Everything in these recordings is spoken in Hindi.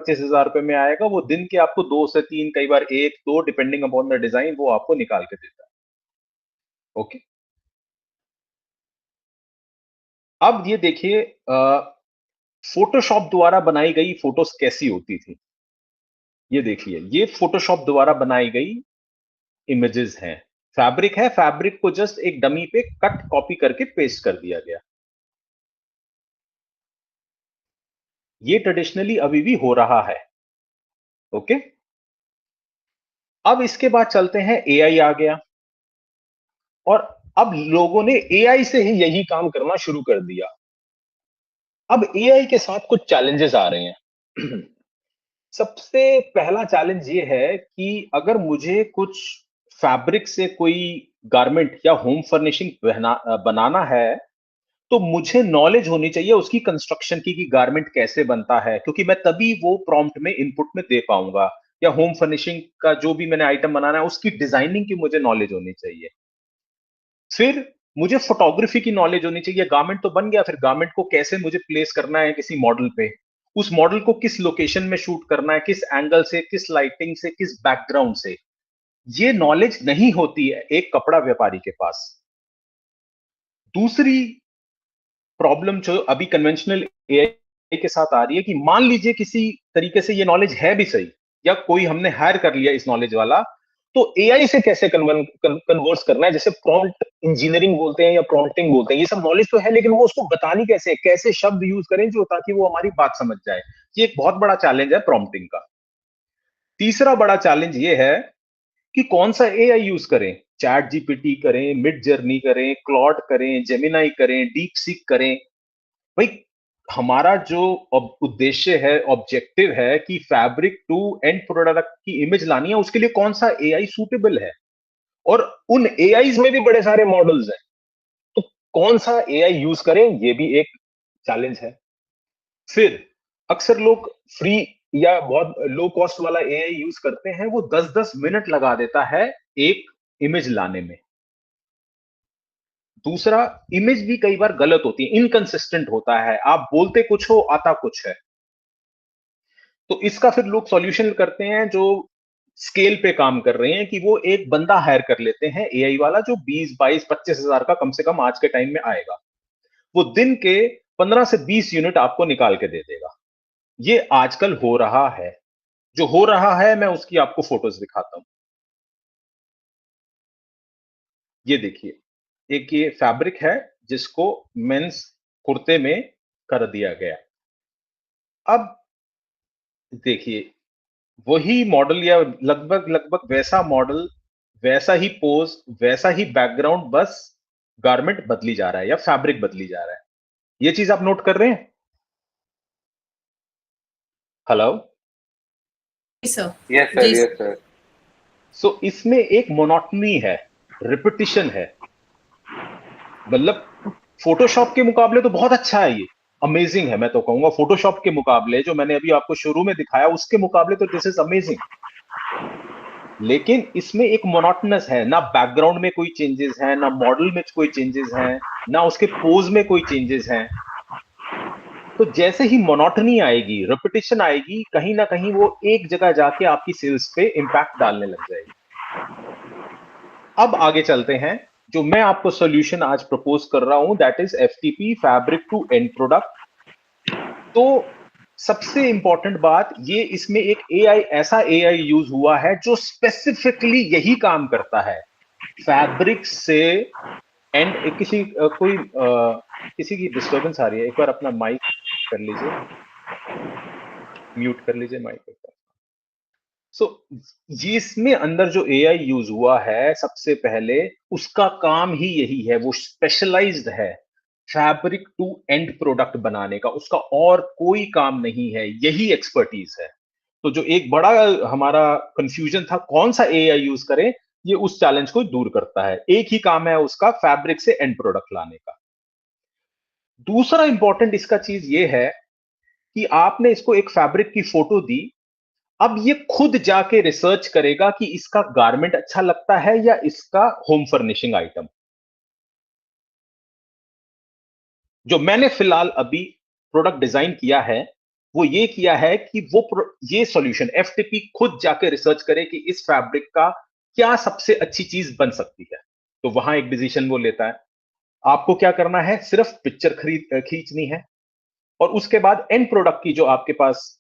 ₹25,000 में आएगा, वो दिन के आपको 2 से 3, कई बार 1, 2 डिपेंडिंग अपॉन द डिजाइन, वो आपको निकाल के देता है। ओके। अब ये देखिए, फोटोशॉप द्वारा बनाई गई फोटोज कैसी होती थी। ये देखिए, ये फोटोशॉप द्वारा बनाई गई इमेजेस हैं। फैब्रिक है, फैब्रिक को जस्ट एक डमी पे कट कॉपी करके पेस्ट कर दिया गया। ये ट्रेडिशनली अभी भी हो रहा है। ओके। अब इसके बाद चलते हैं, एआई आ गया और अब लोगों ने एआई से ही यही काम करना शुरू कर दिया। अब एआई के साथ कुछ चैलेंजेस आ रहे हैं। सबसे पहला चैलेंज ये है कि अगर मुझे कुछ फैब्रिक से कोई गारमेंट या होम फर्निशिंग बनाना है, तो मुझे नॉलेज होनी चाहिए उसकी कंस्ट्रक्शन की, कि गारमेंट कैसे बनता है, क्योंकि मैं तभी वो प्रॉम्प्ट में इनपुट में दे पाऊंगा। या होम फर्निशिंग का जो भी मैंने आइटम बनाना है, उसकी डिजाइनिंग की मुझे नॉलेज होनी चाहिए। फिर मुझे फोटोग्राफी की नॉलेज होनी चाहिए। गारमेंट तो बन गया, फिर गारमेंट को कैसे मुझे प्लेस करना है किसी मॉडल पे, उस मॉडल को किस लोकेशन में शूट करना है, किस एंगल से, किस लाइटिंग से, किस बैकग्राउंड से, ये नॉलेज नहीं होती है एक कपड़ा व्यापारी के पास। दूसरी प्रॉब्लम जो अभी कन्वेंशनल एआई के साथ आ रही है, कि मान लीजिए किसी तरीके से ये नॉलेज है भी सही, या कोई हमने हायर कर लिया इस नॉलेज वाला, तो एआई से कैसे कन्वर्स करना है, जैसे प्रॉम्प्ट इंजीनियरिंग बोलते हैं या प्रॉम्प्टिंग बोलते हैं, ये सब नॉलेज तो है, लेकिन वो उसको बतानी कैसे, कैसे शब्द यूज करें जो, ताकि वो हमारी बात समझ जाए। ये एक बहुत बड़ा चैलेंज है प्रॉम्प्टिंग का। तीसरा बड़ा चैलेंज ये है कि कौन सा एआई यूज करें। चैट जीपीटी करें, मिड जर्नी करें, क्लॉड करें, जेमिनाई करें, डीप सीक करें। भाई, हमारा जो उद्देश्य है, ऑब्जेक्टिव है कि फैब्रिक टू एंड प्रोडक्ट की इमेज लानी है, उसके लिए कौन सा एआई सूटेबल है। और उन एआई में भी बड़े सारे मॉडल्स हैं, तो कौन सा एआई यूज करें, ये भी एक चैलेंज है। फिर अक्सर लोग फ्री या बहुत लो कॉस्ट वाला एआई यूज करते हैं, वो 10-10 मिनट लगा देता है एक इमेज लाने में। दूसरा, इमेज भी कई बार गलत होती है, इनकंसिस्टेंट होता है, आप बोलते कुछ हो, आता कुछ है। तो इसका फिर लोग सॉल्यूशन करते हैं, जो स्केल पे काम कर रहे हैं, कि वो एक बंदा हायर कर लेते हैं एआई वाला, जो 20, 22, 25 हजार का कम से कम आज के टाइम में आएगा। वो दिन के 15 से 20 यूनिट आपको निकाल के दे देगा। ये आजकल हो रहा है। जो हो रहा है, मैं उसकी आपको फोटोज दिखाता हूं। ये देखिए, एक ये फैब्रिक है जिसको मेंस कुर्ते में कर दिया गया। अब देखिए, वही मॉडल या लगभग लगभग वैसा मॉडल, वैसा ही पोज, वैसा ही बैकग्राउंड, बस गारमेंट बदली जा रहा है या फैब्रिक बदली जा रहा है। ये चीज आप नोट कर रहे हैं? हेलो। जी सर। यस जी sir, sir. Yes sir. So इसमें एक मोनोटनी है, रिपीटिशन है। मतलब फोटोशॉप के मुकाबले तो बहुत अच्छा है ये, अमेजिंग है। मैं तो कहूंगा फोटोशॉप के मुकाबले, जो मैंने अभी आपको शुरू में दिखाया, उसके मुकाबले तो दिस इज अमेजिंग। लेकिन इसमें एक मोनोटनस है, ना बैकग्राउंड में कोई चेंजेस हैं, ना मॉडल में कोई चेंजेस हैं, ना उसके पोज में कोई चेंजेस हैं। तो जैसे ही मोनोटनी आएगी, रिपीटिशन आएगी, कहीं ना कहीं वो एक जगह जाके आपकी सेल्स पे इंपैक्ट डालने लग जाएगी। अब आगे चलते हैं। जो मैं आपको सॉल्यूशन आज प्रपोज कर रहा हूं, that is FTP, fabric to end product. तो सबसे इंपॉर्टेंट बात ये, इसमें एक एआई, ऐसा एआई यूज हुआ है जो स्पेसिफिकली यही काम करता है, फैब्रिक से एंड। किसी की डिस्टरबेंस आ रही है, एक बार अपना माइक कर लीजिए, म्यूट कर लीजिए माइक। सो ये इसमें अंदर जो एआई यूज हुआ है सबसे पहले, उसका काम ही यही है, वो स्पेशलाइज्ड है फैब्रिक टू एंड प्रोडक्ट बनाने का, उसका और कोई काम नहीं है, यही एक्सपर्टीज है। तो जो एक बड़ा हमारा कंफ्यूजन था कौन सा एआई यूज करें, ये उस चैलेंज को दूर करता है। एक ही काम है उसका, फैब्रिक से एंड प्रोडक्ट लाने का। दूसरा इंपॉर्टेंट इसका चीज ये है कि आपने इसको एक फैब्रिक की फोटो दी, अब ये खुद जाके रिसर्च करेगा कि इसका गारमेंट अच्छा लगता है या इसका होम फर्निशिंग आइटम। जो मैंने फिलहाल अभी प्रोडक्ट डिजाइन किया है, वो ये किया है कि ये सॉल्यूशन एफटीपी खुद जाके रिसर्च करे कि इस फैब्रिक का क्या सबसे अच्छी चीज बन सकती है। तो वहां एक डिसीजन वो लेता है। आपको क्या करना है, सिर्फ पिक्चर खींचनी है और उसके बाद एंड प्रोडक्ट की जो आपके पास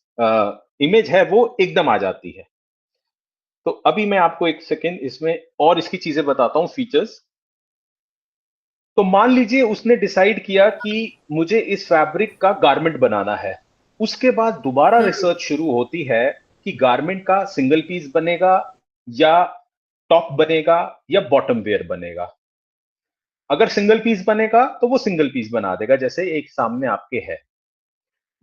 इमेज है वो एकदम आ जाती है। तो अभी मैं आपको एक सेकेंड इसमें और इसकी चीजें बताता हूं, फीचर्स। तो मान लीजिए उसने डिसाइड किया कि मुझे इस फैब्रिक का गारमेंट बनाना है। उसके बाद दोबारा रिसर्च शुरू होती है कि गारमेंट का सिंगल पीस बनेगा या टॉप बनेगा या बॉटम वेयर बनेगा। अगर सिंगल पीस बनेगा तो वो सिंगल पीस बना देगा, जैसे एक सामने आपके है।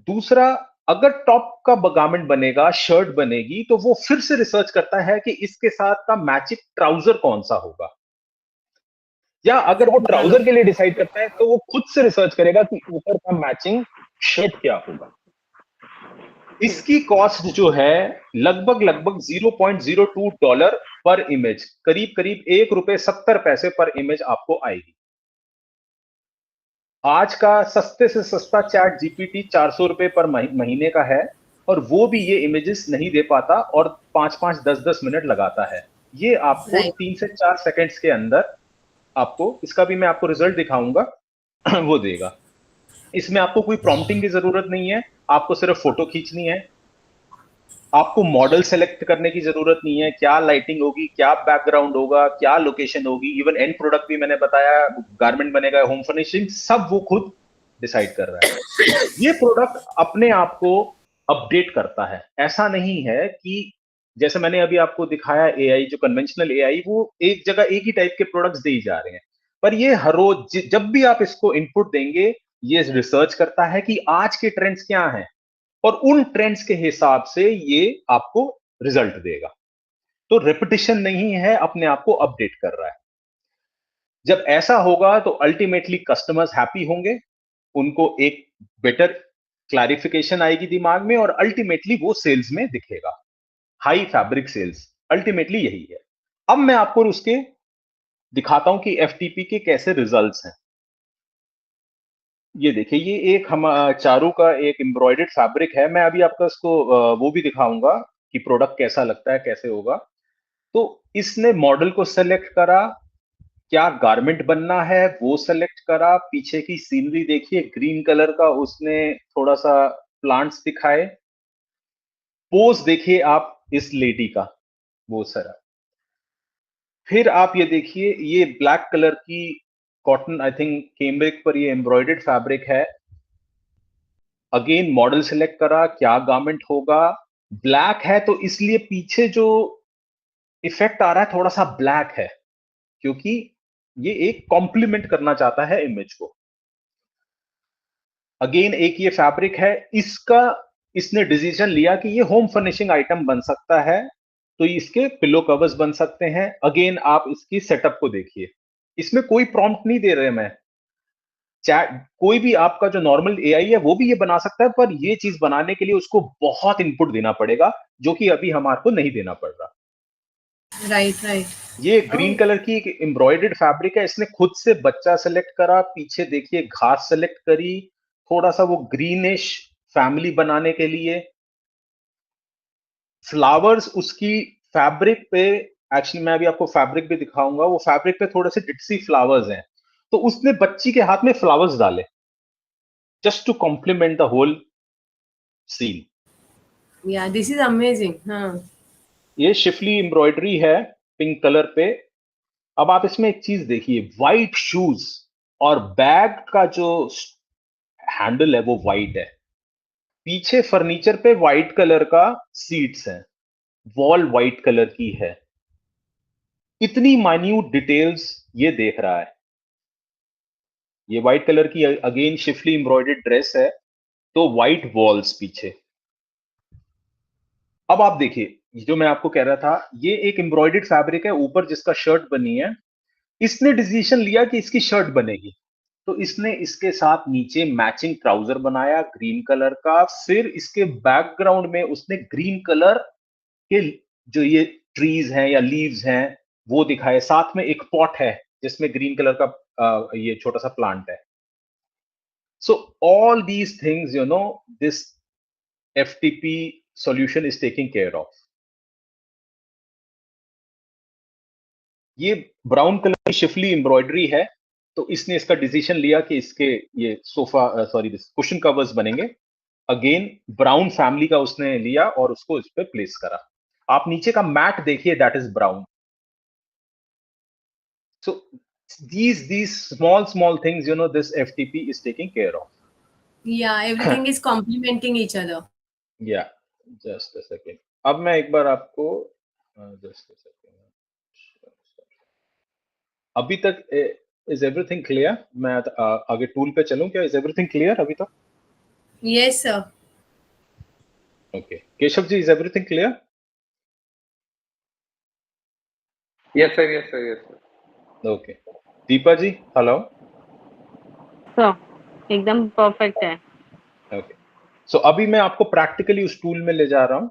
दूसरा, अगर टॉप का गारमेंट बनेगा, शर्ट बनेगी, तो वो फिर से रिसर्च करता है कि इसके साथ का मैचिंग ट्राउजर कौन सा होगा। या अगर वो ट्राउजर के लिए डिसाइड करता है तो वो खुद से रिसर्च करेगा कि ऊपर का मैचिंग शर्ट क्या होगा। इसकी कॉस्ट जो है लगभग लगभग $0.02 पर इमेज, करीब करीब ₹1.70 पर इमेज आपको आएगी। आज का सस्ते से सस्ता चैट जीपीटी ₹400 पर महीने का है और वो भी ये इमेजेस नहीं दे पाता और 5-5 10-10 मिनट लगाता है। ये आपको Right. 3 से 4 सेकंड्स के अंदर आपको, इसका भी मैं आपको रिजल्ट दिखाऊंगा, वो देगा। इसमें आपको कोई प्रॉम्प्टिंग की जरूरत नहीं है, आपको सिर्फ फोटो खींचनी है। आपको मॉडल सेलेक्ट करने की जरूरत नहीं है, क्या लाइटिंग होगी, क्या बैकग्राउंड होगा, क्या लोकेशन होगी, इवन एंड प्रोडक्ट भी मैंने बताया, गारमेंट बनेगा, होम फर्निशिंग, सब वो खुद डिसाइड कर रहा है। ये प्रोडक्ट अपने आप को अपडेट करता है। ऐसा नहीं है कि जैसे मैंने अभी आपको दिखाया एआई, जो कन्वेंशनल एआई, वो एक जगह एक ही टाइप के प्रोडक्ट्स दे ही जा रहे हैं। पर ये हर रोज जब भी आप इसको इनपुट देंगे, ये रिसर्च करता है कि आज के ट्रेंड्स क्या हैं और उन ट्रेंड्स के हिसाब से ये आपको रिजल्ट देगा। तो रेपिटेशन नहीं है, अपने आप को अपडेट कर रहा है। जब ऐसा होगा तो अल्टीमेटली कस्टमर्स हैप्पी होंगे, उनको एक बेटर क्लैरिफिकेशन आएगी दिमाग में और अल्टीमेटली वो सेल्स में दिखेगा, हाई फैब्रिक सेल्स। अल्टीमेटली यही है। अब मैं आपको उसके दिखाता हूं कि एफटीपी के कैसे रिजल्ट्स हैं। ये देखिए, ये एक हम चारू का एक एम्ब्रॉयडर्ड फैब्रिक है। मैं अभी आपको इसको वो भी दिखाऊंगा कि प्रोडक्ट कैसा लगता है, कैसे होगा। तो इसने मॉडल को सेलेक्ट करा, क्या गारमेंट बनना है वो सेलेक्ट करा, पीछे की सीनरी देखिए ग्रीन कलर का, उसने थोड़ा सा प्लांट्स दिखाए। पोज देखिए आप इस लेडी का, वो सारा। फिर आप ये देखिए, ये ब्लैक कलर की कॉटन, आई थिंक कैमरिक पर ये एम्ब्रॉयडर्ड फैब्रिक है। अगेन मॉडल सेलेक्ट करा, क्या गारमेंट होगा। ब्लैक है तो इसलिए पीछे जो इफेक्ट आ रहा है थोड़ा सा ब्लैक है, क्योंकि ये एक कॉम्प्लीमेंट करना चाहता है इमेज को। अगेन एक ये फैब्रिक है, इसका इसने डिसीजन लिया कि ये होम फर्निशिंग आइटम बन सकता है, तो इसके पिलो कवर्स बन सकते हैं। अगेन आप इसकी सेटअप को देखिए, इसमें कोई प्रॉम्प्ट नहीं दे रहे मैं। चैट, कोई भी आपका जो नॉर्मल एआई है वो भी ये बना सकता है, पर ये चीज बनाने के लिए उसको बहुत इनपुट देना पड़ेगा, जो कि अभी हमारे को नहीं देना पड़ रहा। Right, right. ये ग्रीन Oh, कलर की एक एम्ब्रॉयडर्ड फैब्रिक है, इसने खुद से बच्चा सेलेक्ट करा, पीछे देखिए घास सेलेक्ट करी, थोड़ा सा वो ग्रीनिश फैमिली बनाने के लिए। फ्लावर्स उसकी फैब्रिक पे, एक्चुअली मैं अभी आपको फैब्रिक भी दिखाऊंगा, वो फैब्रिक पे थोड़े से डिट्सी फ्लावर्स हैं, तो उसने बच्ची के हाथ में फ्लावर्स डाले, just to compliment the whole scene. yeah, this is amazing. Huh. ये शिफली एम्ब्रॉयडरी है पिंक कलर पे। अब आप इसमें एक चीज देखिए, व्हाइट शूज और बैग का जो हैंडल है वो व्हाइट है, पीछे फर्नीचर पे व्हाइट कलर का सीट्स हैं, वॉल व्हाइट कलर की है। इतनी माइन्यूट डिटेल्स ये देख रहा है। ये व्हाइट कलर की अगेन शिफली एम्ब्रॉयडर्ड ड्रेस है, तो व्हाइट वॉल्स पीछे। अब आप देखिए, जो मैं आपको कह रहा था, ये एक एम्ब्रॉयडर्ड फैब्रिक है ऊपर जिसका शर्ट बनी है। इसने डिसीजन लिया कि इसकी शर्ट बनेगी, तो इसने इसके साथ नीचे मैचिंग ट्राउजर बनाया ग्रीन कलर का। फिर इसके बैकग्राउंड में उसने ग्रीन कलर के जो ये ट्रीज हैं या लीव्स हैं वो दिखाए, साथ में एक पॉट है जिसमें ग्रीन कलर का ये छोटा सा प्लांट है। So all these things, this FTP solution is taking care of. ये ब्राउन कलर की शिफली एम्ब्रॉयडरी है, तो इसने इसका डिसीजन लिया कि इसके ये सोफा सॉरी कुशन कवर्स बनेंगे। अगेन ब्राउन फैमिली का उसने लिया और उसको इस पे प्लेस करा। आप नीचे का मैट देखिए, that is brown. So these small things, this FTP is taking care of. Yeah, everything is complementing each other. Yeah, just a second. अब मैं एक बार आपको just a second. अभी तक is everything clear? मैं आगे टूल पे चलूं क्या? Is everything clear अभी तक? Yes, sir. Okay. Keshav ji, is everything clear? Yes, sir. Yes, sir. Yes, sir. Okay. Deepa ji, hello. Sir एकदम परफेक्ट है। ओके, सो अभी मैं आपको प्रैक्टिकली उस टूल में ले जा रहा हूं।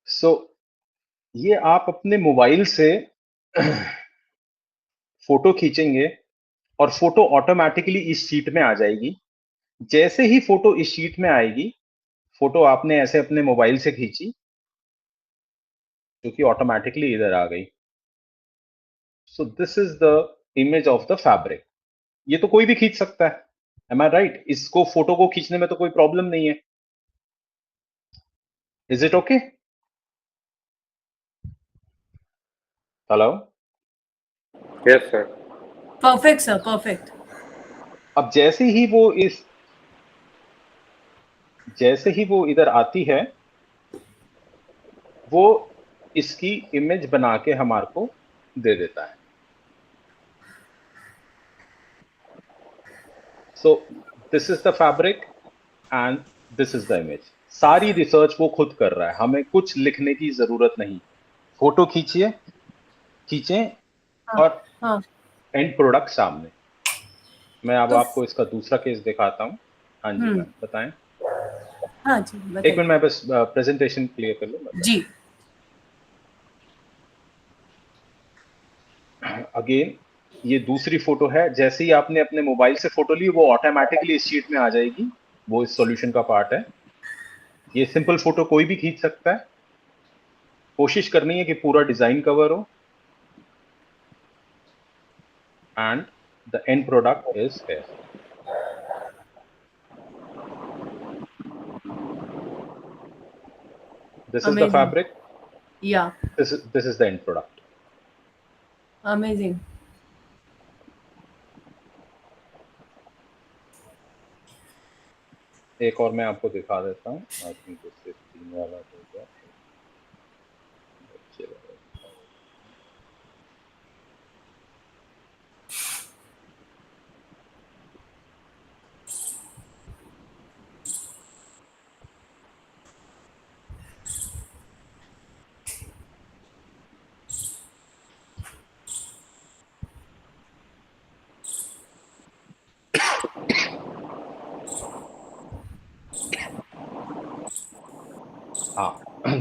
सो ये आप अपने मोबाइल से फोटो खींचेंगे और फोटो ऑटोमेटिकली इस शीट में आ जाएगी। जैसे ही फोटो इस शीट में आएगी, फोटो आपने ऐसे अपने मोबाइल से खींची, जो कि ऑटोमेटिकली इधर आ गई। So this is the image of the fabric. ये तो कोई भी खींच सकता है, एम आई राइट? इसको फोटो को खींचने में तो कोई प्रॉब्लम नहीं है। Is it okay? Hello? Yes, sir. Perfect, sir. Perfect. अब जैसे ही वो इधर आती है, वो इसकी इमेज बना के हमारे को दे देता है। So this is the fabric and this is the image. सारी रिसर्च वो खुद कर रहा है, हमें कुछ लिखने की जरूरत नहीं। फोटो खींचें और हाँ. एंड प्रोडक्ट सामने। मैं अब तो आपको इसका दूसरा केस दिखाता हूँ। हाँ जी मैम, बताएं। हाँ जी, एक बताइए। मिनट, मैं बस प्रेजेंटेशन क्लियर कर लूँ। जी. अगेन ये दूसरी फोटो है। जैसे ही आपने अपने मोबाइल से फोटो ली, वो ऑटोमेटिकली इस शीट में आ जाएगी। वो इस सॉल्यूशन का पार्ट है। ये सिंपल फोटो कोई भी खींच सकता है। कोशिश करनी है कि पूरा डिजाइन कवर हो and the end product is here. This is the Amazing. fabric. Yeah. This is the end product. Amazing. एक और मैं आपको दिखा देता हूँ। आई थिंक दिस इज 3 वाला होगा।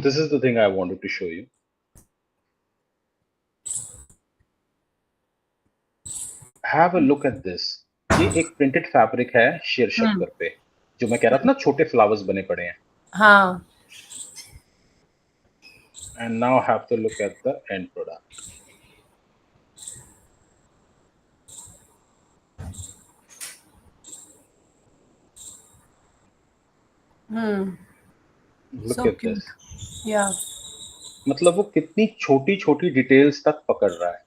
This is the thing I wanted to show you. Have a look at this. ये एक प्रिंटेड फैब्रिक है शेयर शक्कर पे, जो मैं कह रहा था ना, छोटे फ्लावर्स बने पड़े हैं। हाँ. And now have to look at the end product. Look So at cute. this. Yeah. मतलब वो कितनी छोटी छोटी डिटेल्स तक पकड़ रहा है।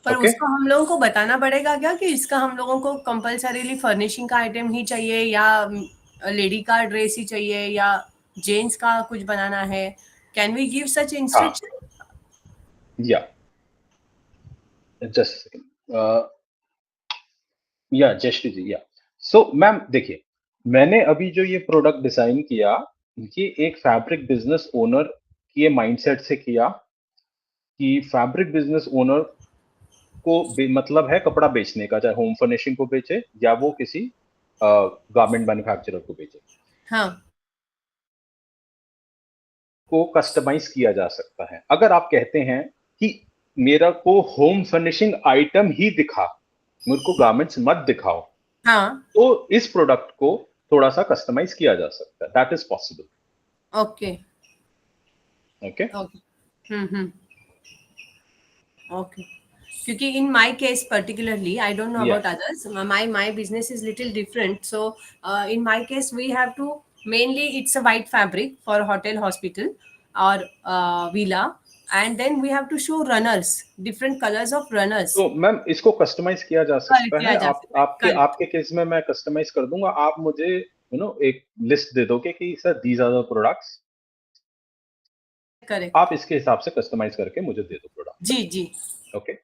पर Okay? उसको हम लोगों को बताना पड़ेगा क्या कि इसका हम लोगों को कंपलसरीली फर्निशिंग का आइटम ही चाहिए, या लेडी का ड्रेस ही चाहिए, या जेंट्स का कुछ बनाना है? Can we give such instruction? Yeah. Just a second. या जयश्री जी, या सो मैम देखिए, मैंने अभी जो ये प्रोडक्ट डिजाइन किया, ये एक फैब्रिक बिजनेस ओनर की माइंडसेट से किया कि फैब्रिक बिजनेस ओनर मतलब है कपड़ा बेचने का, चाहे होम फर्निशिंग को बेचे या वो किसी गारमेंट मैन्युफैक्चरर को बेचे, हाँ को कस्टमाइज किया जा सकता है। अगर आप कहते हैं कि मेरा को होम फर्निशिंग आइटम ही दिखा, मेरे को गारमेंट्स मत दिखाओ, हाँ तो इस प्रोडक्ट को थोड़ा सा कस्टमाइज किया जा सकता है। That is possible. Okay okay, hmm okay क्योंकि in my case particularly I don't know about others, my business is little different, so in my case we have to mainly it's a white fabric for hotel, hospital or villa, and then we have to show runners, different colors of runners. तो मैम इसको कस्टमाइज किया जा सकता किया है। जा सकता है, आपके correct. आपके केस में मैं कस्टमाइज कर दूंगा। आप मुझे एक लिस्ट दे दोगे कि sir these are the products, correct आप इसके हिसाब से कस्टमाइज करके मुझे दे दो प्रोडक्ट। जी okay,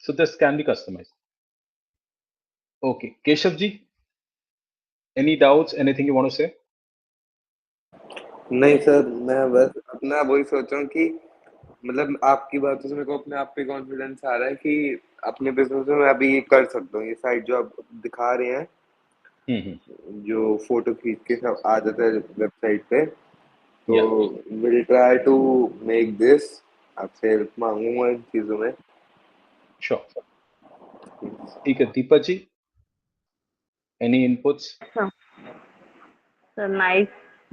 so this can be customize. Okay, Keshav ji, any doubts, anything you want to say? नहीं सर, मैं बस अपना वही सोच रहा हूँ कि मतलब आपकी बातों से मेरे को अपने आप पे कॉन्फिडेंस आ रहा है कि अपने बिजनेस में मैं अभी ये कर सकता हूँ। ये साइट जो आप दिखा रहे हैं, जो फोटो खींच के सब आ जाता है वेबसाइट पे, तो will try to make this. आपसे हेल्प मांगूंगा इन चीजों में। श्योर, ठीक है। Deepa ji, any inputs? Sir nice,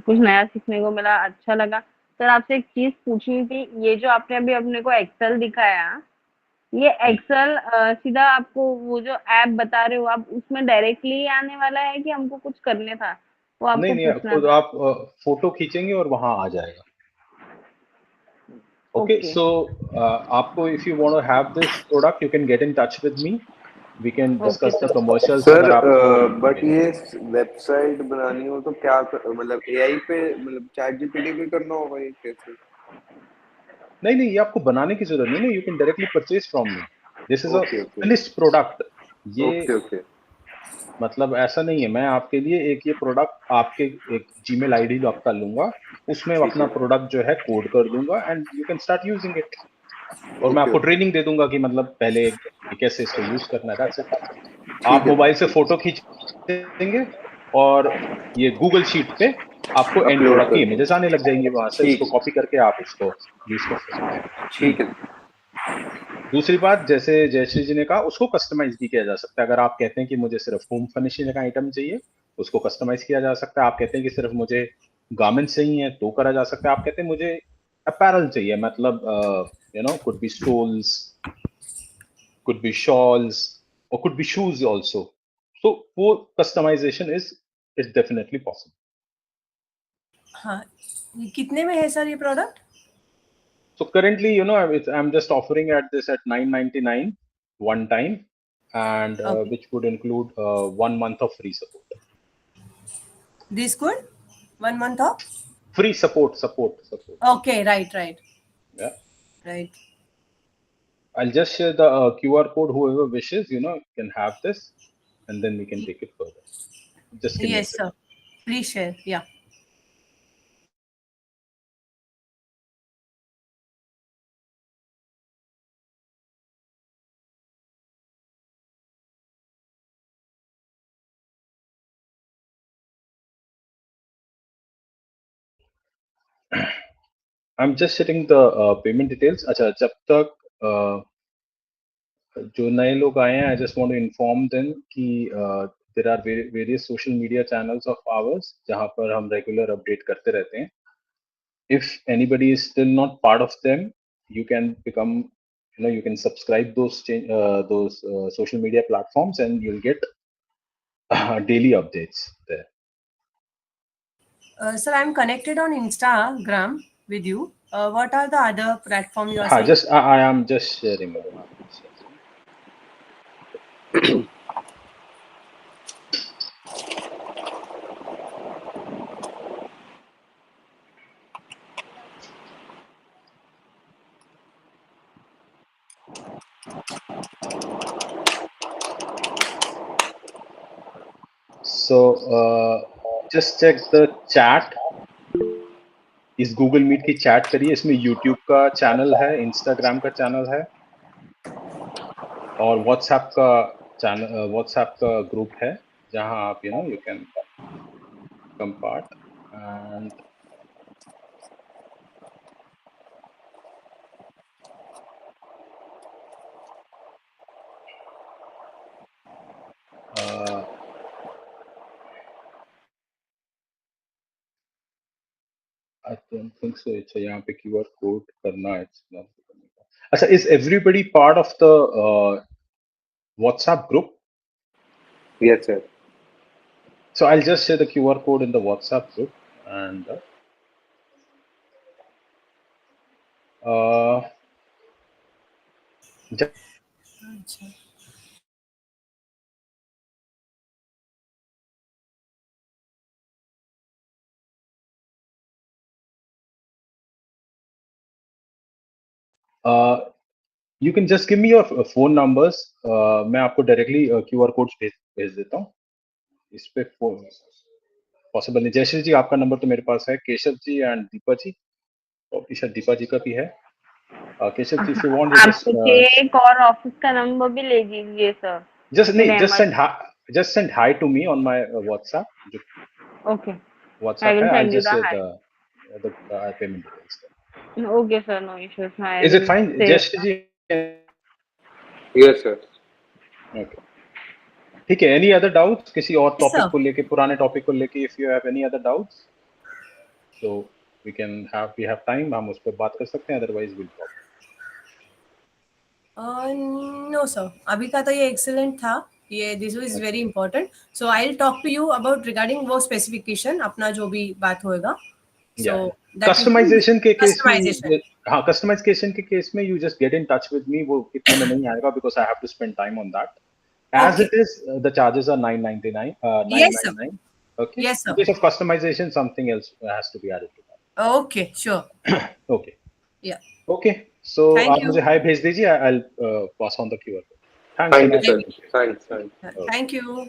कुछ नया सीखने को मिला, अच्छा लगा। सर आपसे एक चीज पूछनी थी, ये जो आपने अभी अपने को एक्सेल दिखाया, ये एक्सेल सीधा आपको वो जो ऐप बता रहे हो आप, उसमें डायरेक्टली आने वाला है कि हमको कुछ करने था? वो आपको नहीं, पूछना खुद था। आप फोटो खींचेंगे और वहां आ जाएगा। ओके, सो आपको if you want to have this product, you can get in touch with me, we can discuss the commercials. Sir अगर आपको बट ये वेबसाइट बनानी हो तो क्या मतलब एआई पे, मतलब चैट जीपीटी पे करना होगा ये कैसे? नहीं, ये आपको बनाने की जरूरत नहीं है। You can directly purchase from me. This is a okay finished product. ये ओके मतलब ऐसा नहीं है, मैं आपके लिए ये प्रोडक्ट आपके एक जीमेल आईडी लॉक कर लूंगा, उसमें ठीक अपना है। प्रोडक्ट जो है कोड कर दूंगा and you can start using it. और मैं आपको ट्रेनिंग दे दूंगा कि मतलब पहले कैसे इसको यूज करना है। That's it. आप मोबाइल से फोटो खींचेंगे और ये गूगल शीट पे आपको एंड अपलोड प्रोडक्ट की कर इमेजेस आने लग जाएंगी, वहां से ठीक उसको कॉपी करके आप उसको यूज कर सकते हैं। ठीक है। दूसरी बात, जैसे जयश्री जी ने कहा, उसको कस्टमाइज भी किया जा सकता है। अगर आप कहते हैं कि मुझे सिर्फ होम फर्निशिंग का आइटम चाहिए, उसको कस्टमाइज किया जा सकता है। आप कहते हैं कि सिर्फ मुझे गारमेंट चाहिए है, तो करा जा सकता है। आप कहते हैं मुझे अपैरल चाहिए, मतलब could be stoles, could be shawls, or could be shoes also. So वो customization is definitely possible. हाँ, ये कितने में है सर ये product? So currently, I'm just offering at this at $9.99 one time, and Okay. which would include 1 month of free support. This good? 1 month of Free support. okay, right. Yeah. Right. I'll just share the QR code. Whoever wishes, can have this, and then we can take it further. Just give me a Yes second. sir, please share. Yeah. I'm just setting the payment details. अच्छा, जब तक जो नए लोग आए हैं, I just want to inform them कि there are various social media channels of ours जहाँ पर हम regular update करते रहते हैं. If anybody is still not part of them, you can become, you can subscribe those social media platforms and you'll get daily updates there. Sir, I'm connected on Instagram with you. What are the other platform you are हाँ, saying? just I am just sharing. So just check the chat. इस गूगल मीट की चैट करिए। इसमें यूट्यूब का चैनल है, इंस्टाग्राम का चैनल है, और व्हाट्सएप का चैनल, व्हाट्सएप का ग्रुप है जहां आप you can come part and I don't think so. अच्छा, यहाँ पे QR कोड करना है। अच्छा, is everybody part of the WhatsApp group? Yes, sir. So I'll just share the QR code in the WhatsApp group and अच्छा, you can just give me your phone numbers. मैं आपको डायरेक्टली QR कोड भेज देता हूँ इस पे। फोन पॉसिबल नहीं। जयश्री जी, आपका नंबर तो मेरे पास है। केशव जी एंड दीपा जी, और शायद दीपा जी का भी है। Keshav ji, if you want आपके एक और ऑफिस का नंबर भी ले लीजिए sir. just send hi to me on my WhatsApp, जो Okay, I WhatsApp will है। I'll send you just the share hi. the payment details there. Okay sir, no issues. I Is it will fine, save Jayashree that. Ji? Yes, sir. Okay, ठीक है। एनी अदर डाउट्स किसी और Yes, टॉपिक sir. को लेके, पुराने टॉपिक को लेके? If you have any other doubts so we have time, हम उस पर बात कर सकते हैं, otherwise will talk. No sir, अभी का तो ये एक्सीलेंट था। ये this is very important. So I will talk to you about regarding वो स्पेसिफिकेशन, अपना जो भी बात होएगा। सो कस्टमाइजेशन के केस कस्टमाइजेशन। में, हाँ, कस्टमाइजेशन के केस में you just get in touch with मी। वो इतने में नहीं आएगा because I have to spend time on that. As Okay. it is, the charges are 999. Yes, sir. 999. Okay. Yes, sir. In case of customization, something else has to be added to that. Okay, sure. Okay. Yeah. Okay. So Thank आप you. मुझे hi भेज दीजिए. I'll pass on the QR code. Thanks. Thank you, Anand. sir. Thanks. Thank you.